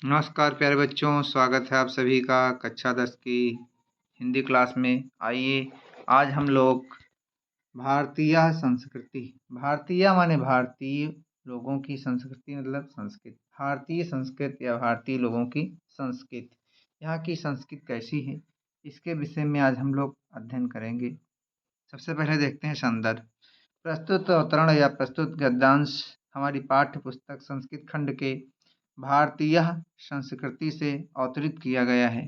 नमस्कार प्यारे बच्चों, स्वागत है आप सभी का कक्षा 10 की हिंदी क्लास में। आइए आज हम लोग भारतीय संस्कृति, भारतीय माने भारतीय लोगों की संस्कृति मतलब संस्कृति, भारतीय संस्कृति या भारतीय लोगों की संस्कृति, यहाँ की संस्कृति कैसी है इसके विषय में आज हम लोग अध्ययन करेंगे। सबसे पहले देखते हैं संदर्भ। प्रस्तुत अवतरण या प्रस्तुत गद्यांश हमारी पाठ्य पुस्तक संस्कृत खंड के भारतीय संस्कृति से अवतरित किया गया है।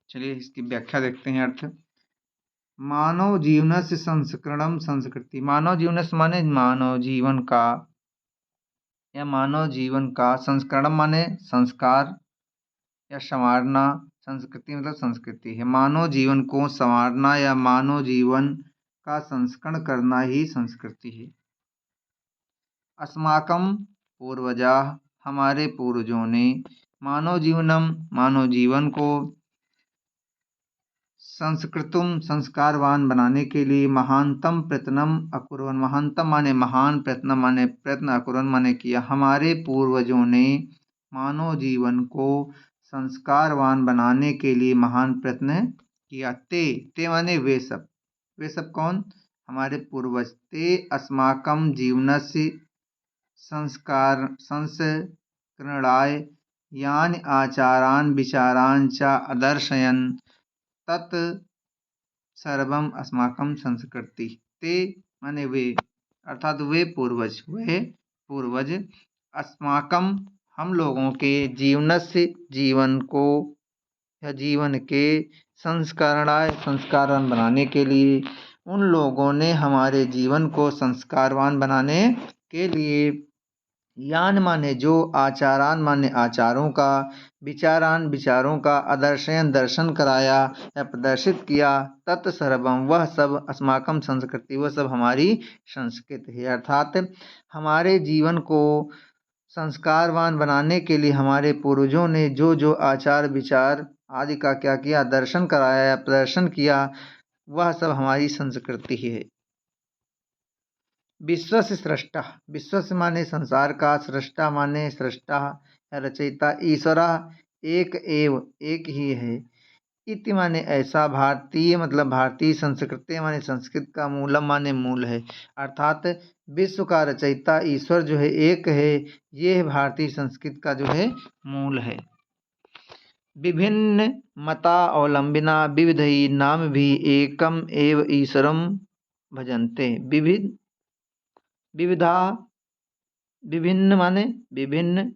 चलिए इसकी व्याख्या देखते हैं। अर्थ मानव जीवनस्य संस्करणम संस्कृति, मानव जीवनस्य माने मानव जीवन का या मानव जीवन का, संस्करणम माने संस्कार या संवारना, संस्कृति मतलब संस्कृति है। मानव जीवन को संवारना या मानव जीवन का संस्करण करना ही संस्कृति है। अस्माकं पूर्वजाः, हमारे पूर्वजों ने, मानव जीवनम मानव जीवन को, संस्कृतुम संस्कारवान बनाने के लिए, महानतम प्रयत्नम अकुर्वन्, महानतम माने महान, प्रयत्न माने प्रयत्न, अकुर्वन् माने किया। हमारे पूर्वजों ने मानव जीवन को संस्कारवान बनाने के लिए महान प्रयत्न किया। ते माने वे सब कौन? हमारे पूर्वज। ते अस्माकं जीवनस्य संस्करणाय यानि आचारान् विचारान् च अदर्शयन् तत् सर्वम अस्माकं संस्कृति। ते माने वे, अर्थात वे पूर्वज अस्माकं हम लोगों के, जीवनस्य जीवन को या जीवन के, संस्करणाय संस्कारवान बनाने के लिए, उन लोगों ने हमारे जीवन को संस्कारवान बनाने के लिए, यान माने जो, आचारान माने आचारों का, विचारान विचारों का, आदर्शयन दर्शन कराया या प्रदर्शित किया, तत्सर्वम वह सब, अस्माकम संस्कृति वह सब हमारी संस्कृति है। अर्थात हमारे जीवन को संस्कारवान बनाने के लिए हमारे पूर्वजों ने जो जो आचार विचार आदि का क्या किया, दर्शन कराया या प्रदर्शन किया, वह सब हमारी संस्कृति है। विश्वस्य सृष्टा, विश्वस्य माने संसार का, सृष्टा माने सृष्टा या रचयिता, ईश्वरः एक एव एक ही है। इति माने ऐसा, भारतीय मतलब भारतीय, संस्कृति माने संस्कृत का, मूलम माने मूल है। अर्थात विश्व का रचयिता ईश्वर जो है एक है, ये है भारतीय संस्कृत का जो है मूल है। विभिन्न मता अवलंबिना विविधई नाम भी एकम एव ईश्वरम भजन्ते। विविधा, विभिन्न माने विभिन्न,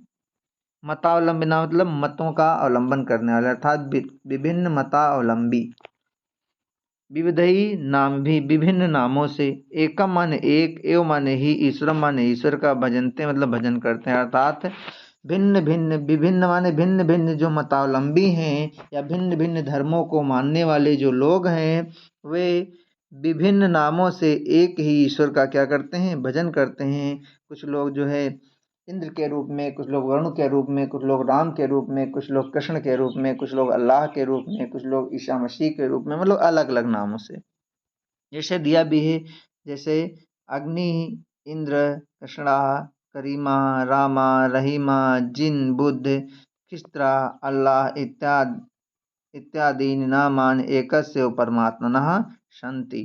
मतावलंबिना मतलब मतों का अवलंबन करने वाले, अर्थात विभिन्न मतावलंबी, विविधई नाम भी विभिन्न नामों से, एकम माने एक, एव माने ही, ईश्वरम माने ईश्वर का, भजनते मतलब भजन करते हैं। अर्थात भिन्न भिन्न, विभिन्न माने भिन्न भिन्न जो मतावलंबी हैं या भिन्न भिन्न धर्मों को मानने वाले जो लोग हैं, वे विभिन्न नामों से एक ही ईश्वर का क्या करते हैं, भजन करते हैं। कुछ लोग जो है इंद्र के रूप में, कुछ लोग वरुण के रूप में, कुछ लोग राम के रूप में, कुछ लोग कृष्ण के रूप में, कुछ लोग अल्लाह के रूप में, कुछ लोग ईसा मसीह के रूप में, मतलब अलग अलग नामों से जैसे दिया भी है। जैसे अग्नि, इंद्र, कृष्णा, करीमा, रामा, रहीमा, जिन, बुद्ध, खिस्रा, अल्लाह इत्यादि नामान एकस्य परमात्मनः सन्ति।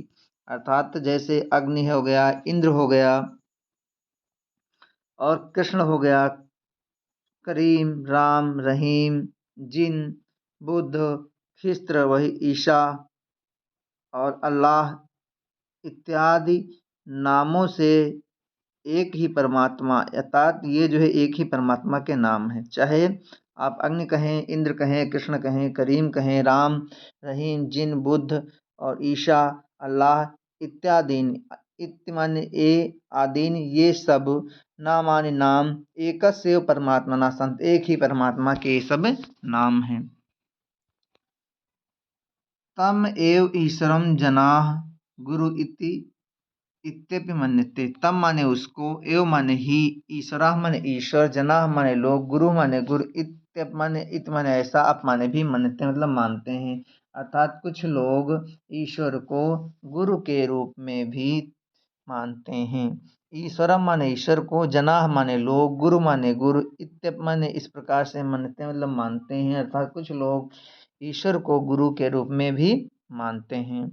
अर्थात जैसे अग्नि हो गया, इंद्र हो गया और कृष्ण हो गया, करीम, राम, रहीम, जिन, बुद्ध, खिस्र वही ईसा और अल्लाह इत्यादि नामों से एक ही परमात्मा, अर्थात ये जो है एक ही परमात्मा के नाम हैं। चाहे आप अग्नि कहें, इंद्र कहें, कृष्ण कहें, करीम कहें, राम, रहीम, जिन, बुद्ध और ईसा, अल्लाह इत्यादि, इत्य माने ए, आदीन, ये सब नामानि नाम, एकस्य परमात्मना संत, एक ही परमात्मा के सब नाम हैं। तम एव ईश्वरम जनाः गुरु इत्यपि मन्यते। तम माने उसको, एव माने ही, ईश्वरः माने ईश्वर, जनाः माने लोग, गुरु माने गुरु, इत्यप माने इत माने ऐसा, अप माने भी, मन्यते मतलब मानते हैं। अर्थात कुछ लोग ईश्वर को गुरु के रूप में भी मानते हैं। ईश्वरम माने ईश्वर को, जनाह माने लोग, गुरु माने गुरु, इत्य माने इस प्रकार से मानते हैं, मतलब मानते हैं। अर्थात कुछ लोग ईश्वर को गुरु के रूप में भी मानते हैं।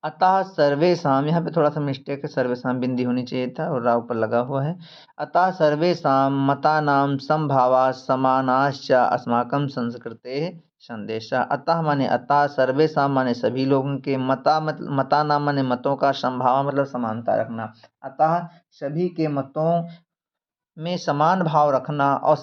अतः सर्वेषां, यहाँ पे थोड़ा सा मिस्टेक है, सर्वेषां बिंदी होनी चाहिए था और रा ऊपर लगा हुआ है। अतः सर्वेषां मतानां समभावा समानाश्च अस्माकं संस्कृतेः संदेशः। अतः माने अतः, सर्वेषां माने सभी लोगों के, मतानां माने मतों का, समभाव मतलब समानता रखना। अतः सभी के मतों में समान भाव रखना और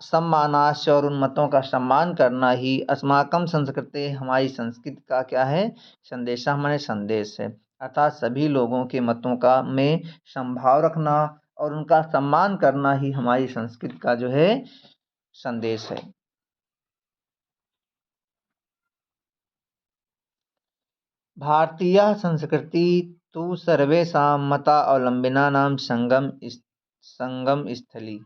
सम्मानाश्च और उन मतों का सम्मान करना ही अस्माकम संस्कृति हमारी संस्कृति का क्या है, संदेशा हमारे संदेश है। अर्थात सभी लोगों के मतों का में समभाव रखना और उनका सम्मान करना ही हमारी संस्कृति का जो है संदेश है। भारतीय संस्कृति तु सर्वेषां मतावलंबिनानां संगम स्थली।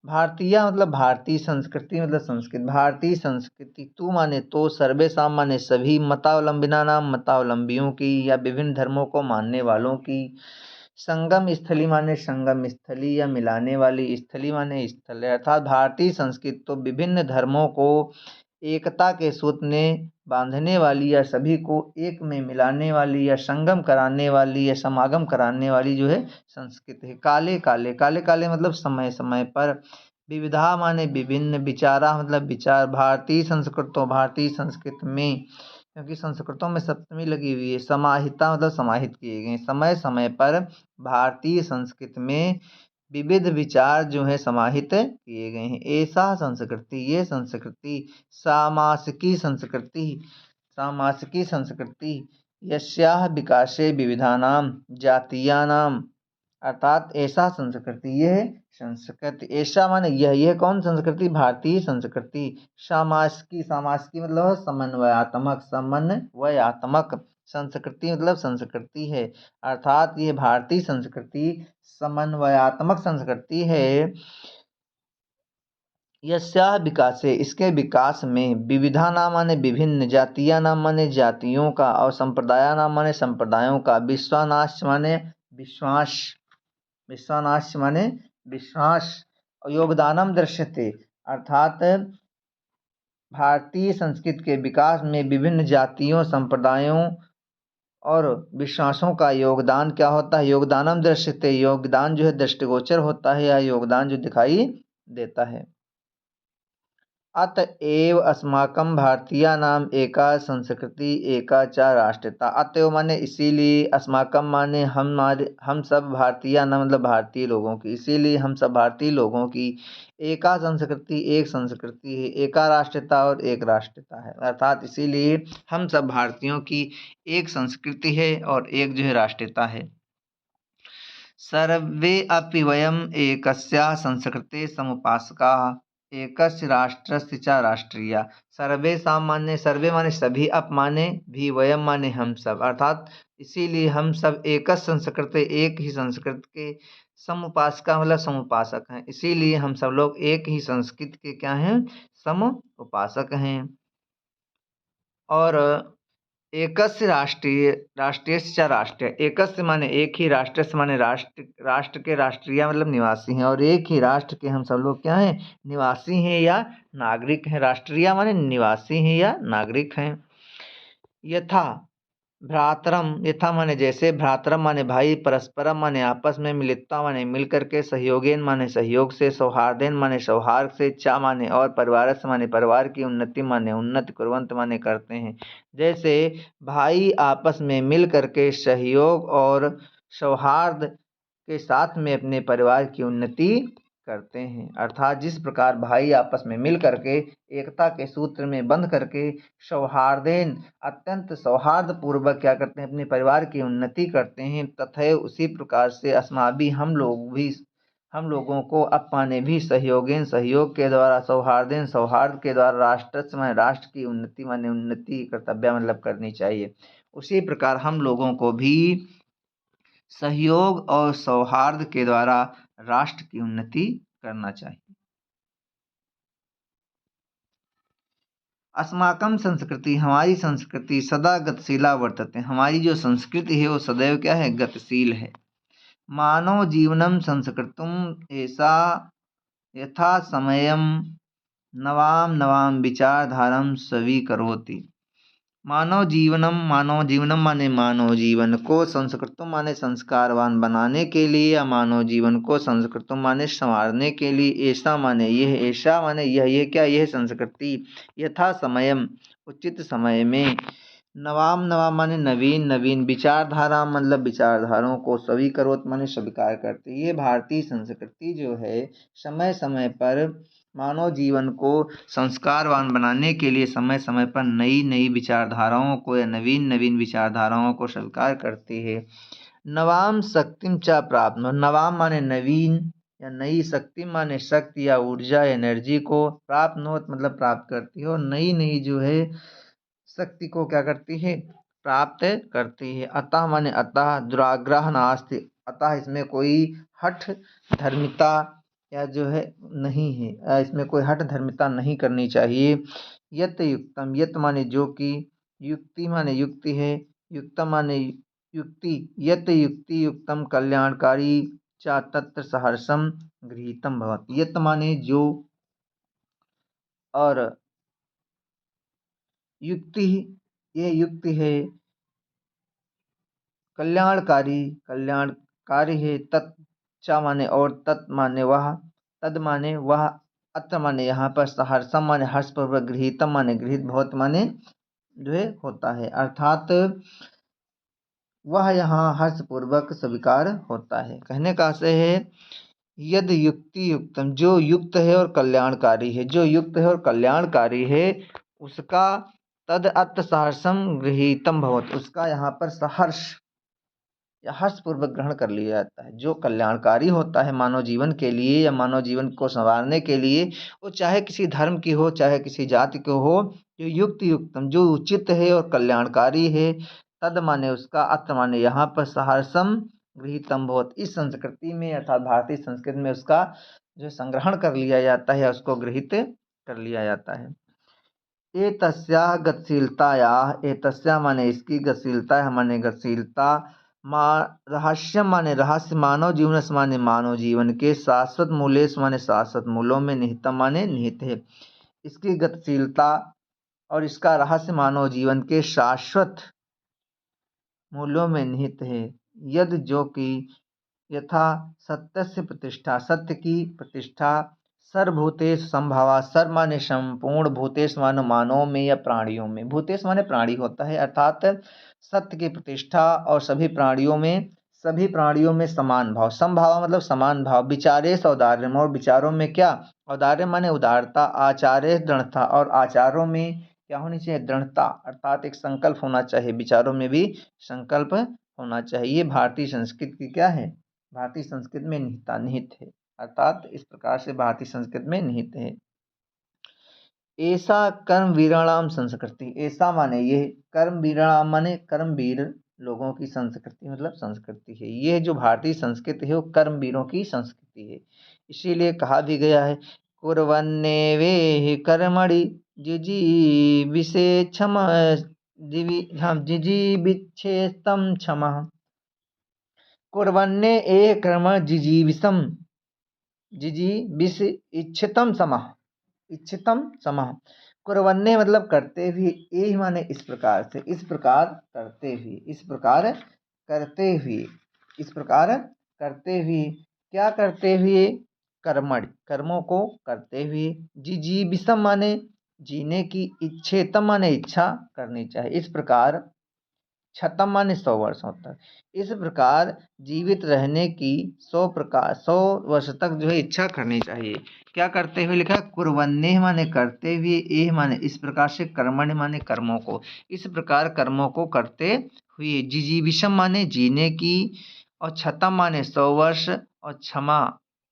भारतीय मतलब भारतीय, संस्कृति मतलब संस्कृत, भारतीय संस्कृति तू माने तो, सर्वेषां माने सभी, मतावलंबिना नाम मतावलंबियों की या विभिन्न धर्मों को मानने वालों की, संगम स्थली माने संगम स्थली या मिलाने वाली, स्थली माने स्थल। अर्थात भारतीय संस्कृति तो विभिन्न धर्मों को एकता के सूत्र में बांधने वाली या सभी को एक में मिलाने वाली या संगम कराने वाली या समागम कराने वाली जो है संस्कृति है। काले काले, काले काले मतलब समय समय पर, विविधा माने विभिन्न, विचारा मतलब विचार। भारतीय संस्कृतों, भारतीय संस्कृत में, क्योंकि संस्कृतों में सप्तमी लगी हुई है, समाहिता मतलब समाहित किए गए, समय समय पर भारतीय संस्कृत में विविध विचार जो है समाहित किए गए हैं। ऐसा संस्कृति, ये संस्कृति, सामासिकी संस्कृति, सामासिकी संस्कृति, यस्याः विकासे विविधानां जातीयानां, अर्थात ऐसा संस्कृति, यह संस्कृति, ऐसा माने यह कौन संस्कृति, भारतीय संस्कृति। सामासिकी, सामासिकी मतलब समन्वयात्मक, समन्वयात्मक, संस्कृति मतलब संस्कृति है। अर्थात ये भारतीय संस्कृति समन्वयात्मक संस्कृति है। यस्याः विकासे, इसके विकास में, विविधा नाम माने विभिन्न, जातीय नाम माने जातियों का, और संप्रदाय नाम माने संप्रदायों का, विश्वानाश माने विश्वास, विश्वानाश माने विश्वास, योगदानम दृश्यते, अर्थात भारतीय संस्कृति के विकास में विभिन्न जातियों, संप्रदायों और विश्वासों का योगदान क्या होता है, योगदानम दृश्यते, योगदान जो है दृष्टिगोचर होता है या योगदान जो दिखाई देता है। अतएव अस्माकं भारतीयानाम एका संस्कृति एका च राष्ट्रता। अतएव माने इसीलिए, अस्माकं माने हम सब, भारतीय नाम मतलब भारतीय लोगों की, इसीलिए हम सब भारतीय लोगों की, एका संस्कृति एक संस्कृति है, एका राष्ट्रता और एक राष्ट्रता है। अर्थात इसीलिए हम सब भारतीयों की एक संस्कृति है और एक जो है राष्ट्रता है। सर्वे अपि वयम् एकस्याः संस्कृतेः समुपासकाः, एकस्य राष्ट्रस्य च राष्ट्रीया। सर्वे सामान्य, सर्वे माने सभी, अप माने भी, वयम माने हम सब, अर्थात इसीलिए हम सब एक संस्कृत, एक ही संस्कृत के, समुपासका मतलब समुपासक हैं, इसीलिए हम सब लोग एक ही संस्कृत के क्या हैं, समुपासक हैं। और एकस्य राष्ट्रीय, राष्ट्रीयस्य राष्ट्रीय, एकस्य माने एक ही, राष्ट्रस्य माने राष्ट्र, राष्ट्र के राष्ट्रीय मतलब निवासी हैं, और एक ही राष्ट्र के हम सब लोग क्या हैं, निवासी हैं या नागरिक हैं। राष्ट्रीय माने निवासी हैं या नागरिक हैं। यथा भ्रातरम, यथा माने जैसे, भ्रातरम माने भाई, परस्परम माने आपस में, मिलित्वा माने मिल करके, सहयोगेन माने सहयोग से, सौहार्देन माने सौहार्द से, चा माने और, परिवारस माने परिवार की, उन्नति माने उन्नति, कुर्वंत माने करते हैं। जैसे भाई आपस में मिल करके सहयोग और सौहार्द के साथ में अपने परिवार की उन्नति करते हैं। अर्थात जिस प्रकार भाई आपस में मिल करके एकता के सूत्र में बंध करके सौहार्देन, अत्यंत सौहार्द पूर्वक क्या करते हैं, अपने परिवार की उन्नति करते हैं, तथा उसी प्रकार से अस्माभि हम लोगों को अपने भी सहयोगेन, सहयोग के द्वारा, सौहार्देन सौहार्द के द्वारा, राष्ट्र में राष्ट्र की उन्नति माने उन्नति कर्तव्य मतलब करनी चाहिए। उसी प्रकार हम लोगों को भी सहयोग और सौहार्द के द्वारा राष्ट्र की उन्नति करना चाहिए। अस्माकं संस्कृति, हमारी संस्कृति सदा गतिशीला वर्तते, हमारी जो संस्कृति है वो सदैव क्या है, गतिशील है। मानव जीवनम संस्कृतम ऐसा यथा समयम नवाम नवाम विचारधारम स्वीकरोति। मानव जीवनम माने मानव जीवन को, संस्कृतम माने संस्कारवान बनाने के लिए, या मानव जीवन को संस्कृतम माने संवारने के लिए, ऐसा माने यह, ऐसा माने यह क्या, यह संस्कृति, यथा समयम उचित समय में, नवाम नवाम माने नवीन नवीन, विचारधारा मतलब विचारधाराओं को, स्वीकरोत माने स्वीकार करते। ये भारतीय संस्कृति जो है समय समय पर मानव जीवन को संस्कारवान बनाने के लिए समय समय पर नई नई विचारधाराओं को या नवीन नवीन विचारधाराओं को स्वीकार करती है। नवाम शक्तिम च प्राप्त, नवाम माने नवीन या नई, शक्ति माने शक्ति या ऊर्जा एनर्जी को, प्राप्त नोत मतलब प्राप्त करती है, और नई नई जो है शक्ति को क्या करती है, प्राप्त करती है। अतः माने अतः, दुराग्रह नास्ति, अतः इसमें कोई हठ धर्मिता या जो है नहीं है, इसमें कोई हठ धर्मिता नहीं करनी चाहिए। यत युक्तम, यत माने जो कि, युक्ति माने युक्ति है, युक्तम माने युक्ति, यत युक्ति युक्तम कल्याणकारी च तत्र सहर्षम गृहीतम भवति। यत माने जो, और युक्ति, ये युक्ति है, कल्याणकारी, कल्याणकारी है, तत् माने और, तत् माने वह, तद माने वह, अत्र माने यहाँ पर, सहर्षम माने हर्षपूर्वक, गृहीतम माने गृहित, बहुत माने जो है होता है, अर्थात वह यहाँ हर्षपूर्वक स्वीकार होता है। कहने का आशय है, यद युक्ति युक्तम, जो युक्त है और कल्याणकारी है, जो युक्त है और कल्याणकारी है, उसका तद अत्र सहर्षम गृहीतम भवत, उसका यहाँ पर सहर्ष या हर्षपूर्वक ग्रहण कर लिया जाता है। जो कल्याणकारी होता है मानव जीवन के लिए या मानव जीवन को संवारने के लिए, वो चाहे किसी धर्म की हो, चाहे किसी जाति को हो, जो युक्त युक्तम जो उचित है और कल्याणकारी है, तद माने उसका, अत्र माने यहाँ पर, सहर्षम गृहीतम भवत, इस संस्कृति में अर्थात भारतीय संस्कृति में उसका जो संग्रहण कर लिया जाता है, उसको गृहीत कर लिया जाता है। एतस्याः गतिशीलतायाः, एतस्याः माने इसकी, गतिशीलता माने गतिशीलता, रहस्य माने रहस्य, मानव जीवन माने मानव जीवन के, शाश्वत मूल्य माने शाश्वत मूल्यों में, निहितम माने निहित है। इसकी गतिशीलता और इसका रहस्य मानव जीवन के शाश्वत मूल्यों में निहित है। यद जो कि, यथा सत्य से प्रतिष्ठा, सत्य की प्रतिष्ठा, सर्वभूतेश संभावा, सर्व माने संपूर्ण, भूतेश माने मानव में या प्राणियों में, भूतेश माने प्राणी होता है, अर्थात सत्य की प्रतिष्ठा और सभी प्राणियों में, सभी प्राणियों में समान भाव, समभाव मतलब समान भाव, विचारेश औदार्य, और विचारों में क्या, औदार्य माने उदारता, आचार्य दृढ़ता, और आचारों में क्या होनी चाहिए, दृढ़ता, अर्थात एक संकल्प होना चाहिए, विचारों में भी संकल्प होना चाहिए। भारतीय संस्कृति की क्या है, भारतीय संस्कृति में निहित है, अर्थात इस प्रकार से भारतीय संस्कृति में निहित है। ऐसा कर्म वीराणाम संस्कृति, ऐसा माने ये, कर्म वीराणाम माने कर्मवीर लोगों की संस्कृति मतलब संस्कृति है। ये जो भारतीय संस्कृति है वो कर्मवीरों की संस्कृति है, इसीलिए कहा भी गया है, कुर्वन्नेवे कर्मणि जिजीविषे क्षम, जिजीविच्छेत्तम क्षमः, कुर्वन्ने ए कर्म जिजीविषम, जिजीविष इच्छितम समः, इच्छितम समः, कुर्वन्ने मतलब करते हुए, ए माने इस प्रकार से, इस प्रकार करते हुए, इस प्रकार करते हुए, इस प्रकार करते हुए, क्या करते हुए, कर्मणि कर्मों को करते हुए, जिजीविषम माने जीने की, इच्छेतम माने इच्छा करनी चाहिए, इस प्रकार, क्षतम माने 100 वर्षों तक, इस प्रकार जीवित रहने की 100 वर्ष तक जो है इच्छा करनी चाहिए। क्या करते हुए लिखा, कुर्वन्ने माने करते हुए, एह माने इस प्रकार से, कर्मण्य माने कर्मों को, इस प्रकार कर्मों को करते हुए, जिजीविषम माने जीने की, और क्षतम माने 100 वर्ष, और क्षमा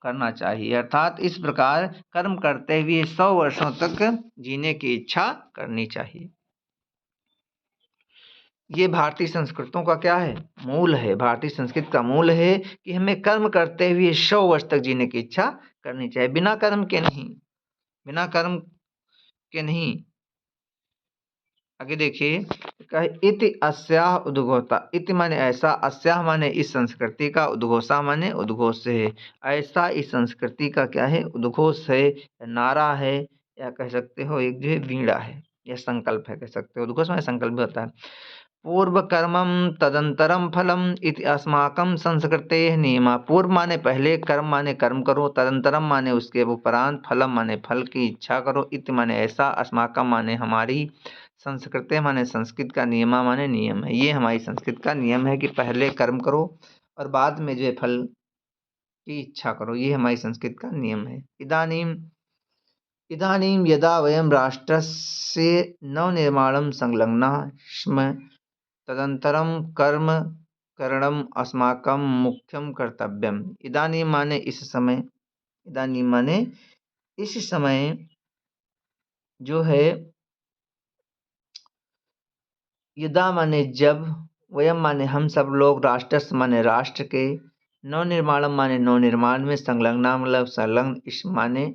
करना चाहिए, अर्थात इस प्रकार कर्म करते हुए 100 वर्षों तक जीने की इच्छा करनी चाहिए। ये भारतीय संस्कृतों का क्या है, मूल है, भारतीय संस्कृति का मूल है कि हमें कर्म करते हुए 100 वर्ष तक जीने की इच्छा करनी चाहिए, बिना कर्म के नहीं, बिना कर्म के नहीं। आगे देखिए, कहे इति अस्याह उद्घोषा, इति माने ऐसा, अस्याह माने इस संस्कृति का, उद्घोषा माने उद्घोष है। ऐसा इस संस्कृति का क्या है, उद्घोष है, नारा है, या कह सकते हो एक जो है बीड़ा है, या संकल्प है, कह सकते हो। उद्घोष माने संकल्प भी होता है। पूर्व कर्मम तदंतरम फलम इति अस्माकं संस्कृतेः नियमः। पूर्व माने पहले, कर्म माने कर्म करो, तदंतरम माने उसके उपरांत, फलम माने फल की इच्छा करो, इति माने ऐसा, अस्माकं माने हमारी, संस्कृते माने संस्कृत का, नियमा माने नियम है। ये हमारी संस्कृत का नियम है कि पहले कर्म करो और बाद में जो है फल की इच्छा करो। ये हमारी संस्कृत का नियम है। इदानीम इदानीं यदा वयं राष्ट्रस्य नवनिर्माणं संलग्नाः स्मः तदनन्तरं कर्म करणम् अस्माकं मुख्यं कर्तव्यम्। इदानीं माने इस समय, इदानीं माने इस समय जो है, यदा माने जब, वयम माने हम सब लोग, राष्ट्रस्य माने राष्ट्र के, नवनिर्माणम माने नवनिर्माण में, संलग्ना मतलब संलग्न, इस माने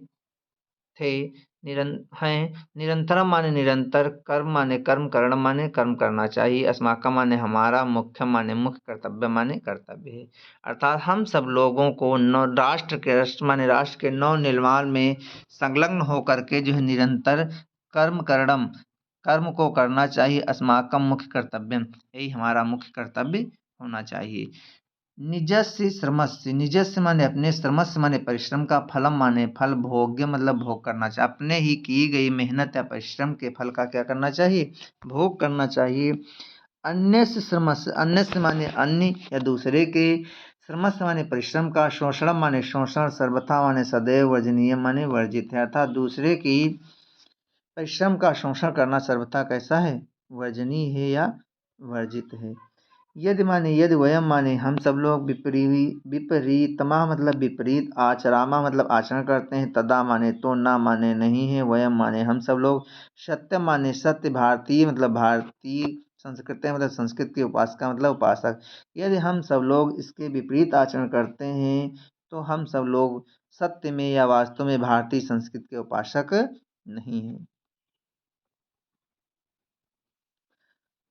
थे, निरंतरम माने निरंतर, कर्म माने कर्म, करणम माने कर्म करना चाहिए, अस्माकं माने हमारा, मुख्यम माने मुख्य, कर्तव्य माने कर्तव्य है। अर्थात हम सब लोगों को राष्ट्र माने राष्ट्र के नव निर्माण में संलग्न होकर के जो है निरंतर कर्म करणम, कर्म को करना चाहिए, अस्माकं मुख्य कर्तव्यम, यही हमारा मुख्य कर्तव्य होना चाहिए। निजस्य श्रमस्य, निजस्य माने अपने, श्रमस्य माने परिश्रम का, फलम माने फल, भोग्य मतलब भोग करना चाहिए। अपने ही की गई मेहनत या परिश्रम के फल का क्या करना चाहिए, भोग करना चाहिए। अन्यस्य श्रमस्य, अन्यस्य माने अन्य या दूसरे के, श्रमस्य माने परिश्रम का, शोषण माने शोषण, सर्वथा माने सदैव, वर्जनीय माने वर्जित है। अर्थात दूसरे की परिश्रम का शोषण करना सर्वथा कैसा है, वर्जनीय है या वर्जित है। यदि माने यदि, वयम माने हम सब लोग, विपरीतमा मतलब विपरीत, आचरामा मतलब आचरण करते हैं, तदा माने तो, ना माने नहीं है, वयम माने हम सब लोग, सत्य माने सत्य, भारतीय मतलब भारतीय, संस्कृति मतलब संस्कृत की, उपासका मतलब उपासक। यदि हम सब लोग इसके विपरीत आचरण करते हैं तो हम सब लोग सत्य में या वास्तव में भारतीय संस्कृत के उपासक नहीं हैं।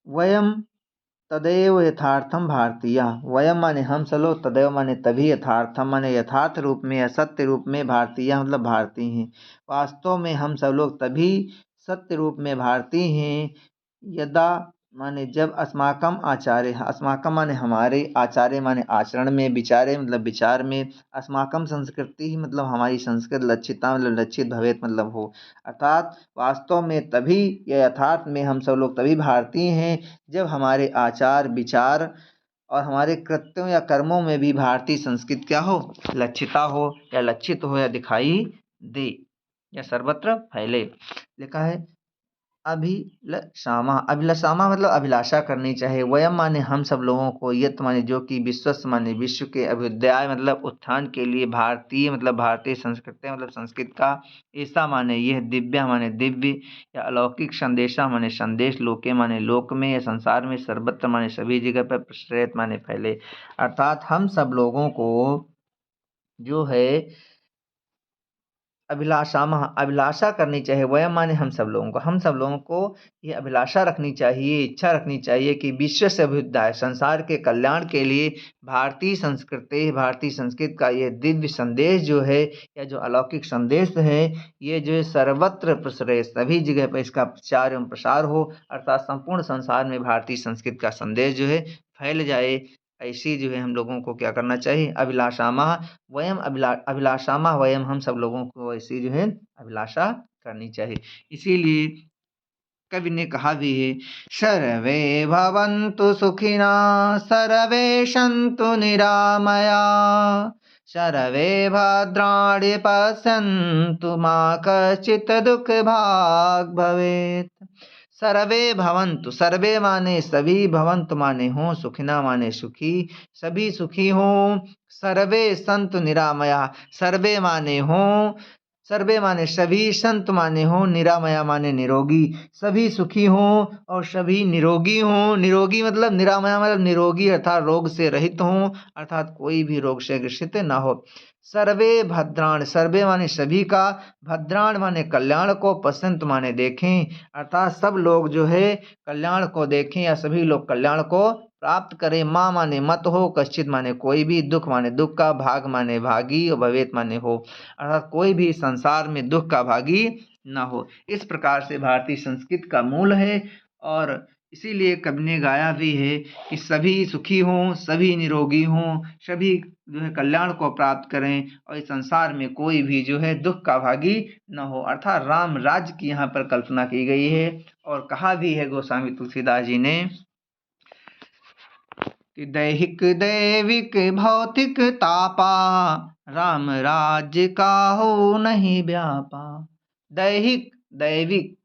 वयम तदेव यथार्थम भारतीय, वयम माने हम सब लोग, तदेव माने तभी, यथार्थम माने यथार्थ रूप में या सत्य रूप में, भारतीय मतलब भारतीय हैं। वास्तव में हम सब लोग तभी सत्य रूप में भारतीय हैं, यदा माने जब, अस्माकम आचार्य, अस्माकम माने हमारे, आचार्य माने आचरण में, विचारे मतलब विचार में, अस्माकम संस्कृति ही मतलब हमारी संस्कृत, लक्षिता मतलब लक्षित, भवेत मतलब हो। अर्थात वास्तव में तभी या यथार्थ में हम सब लोग तभी भारतीय हैं जब हमारे आचार विचार और हमारे कृत्यों या कर्मों में भी भारतीय संस्कृति क्या हो, लक्षिता हो या लक्षित हो या दिखाई दे या सर्वत्र फैले। लिखा है अभिलषामा, अभिलषामा मतलब अभिलाषा करनी चाहिए। वयम माने हम सब लोगों को, यत माने जो कि, विश्वस्य माने विश्व के, अभ्युदय मतलब उत्थान के लिए, भारतीय मतलब भारतीय संस्कृति मतलब संस्कृत का, ऐसा माने यह, दिव्या माने दिव्य या अलौकिक, संदेशा माने संदेश, लोके माने लोक में या संसार में, सर्वत्र माने सभी जगह पर, प्रसरित माने फैले। अर्थात हम सब लोगों को जो है अभिलाषा करनी चाहिए। वयम माने हम सब लोगों को, हम सब लोगों को ये अभिलाषा रखनी चाहिए, इच्छा रखनी चाहिए कि विश्व से अभ्युदय, संसार के कल्याण के लिए भारतीय संस्कृति, भारतीय संस्कृत का ये दिव्य संदेश जो है, या जो अलौकिक संदेश है, ये जो है सर्वत्र प्रसरे, सभी जगह पर इसका प्रचार एवं प्रसार हो। अर्थात संपूर्ण संसार में भारतीय संस्कृत का संदेश जो है फैल जाए। ऐसी जो है हम लोगों को क्या करना चाहिए, अभिलाषामा वयम, अभिलाषामा वयम, हम सब लोगों को ऐसी जो है अभिलाषा करनी चाहिए। इसीलिए कवि ने कहा भी है, सर्वे भवन्तु सुखिना, सर्वे सन्तु निरामया, सर्वे भद्राणि पश्यन्तु, मा कश्चित् दुःख भाग् भवेत्। सर्वे भवन्तु, सर्वे माने सभी, भवन्तु माने हों, सुखिना माने सुखी, सभी सुखी हों, सर्वे संतु निरामया, सर्वे माने हों सर्वे माने सभी, संत माने हो, निरामया माने निरोगी, सभी सुखी हों और सभी निरोगी हों। निरोगी मतलब निरामया मतलब निरोगी अर्थात रोग से रहित हों, अर्थात कोई भी रोग से ग्रसित ना हो। सर्वे भद्राण, सर्वे माने सभी का, भद्राण माने कल्याण को, पश्यंत माने देखें, अर्थात सब लोग जो है कल्याण को देखें या सभी लोग कल्याण को प्राप्त करें। माँ माने मत हो, कश्चित माने कोई भी, दुख माने दुख का, भाग माने भागी और भवेत माने हो, अर्थात कोई भी संसार में दुख का भागी ना हो। इस प्रकार से भारतीय संस्कृत का मूल है और इसीलिए कवि ने गाया भी है कि सभी सुखी हों, सभी निरोगी हों, सभी जो है कल्याण को प्राप्त करें और इस संसार में कोई भी जो है दुख का भागी न हो, अर्थात राम राज्य की यहाँ पर कल्पना की गई है। और कहा भी है गोस्वामी तुलसीदास जी ने कि दैहिक दैविक भौतिक तापा, राम राज्य का हो नहीं व्यापा। दैहिक दैविक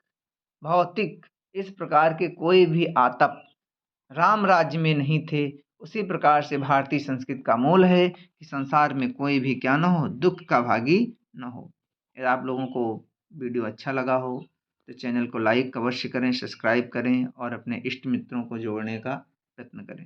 भौतिक इस प्रकार के कोई भी आतप राम राज्य में नहीं थे। उसी प्रकार से भारतीय संस्कृति का मूल है कि संसार में कोई भी क्या न हो, दुख का भागी न हो। यदि आप लोगों को वीडियो अच्छा लगा हो तो चैनल को लाइक अवश्य करें, सब्सक्राइब करें और अपने इष्ट मित्रों को जोड़ने का प्रयत्न करें।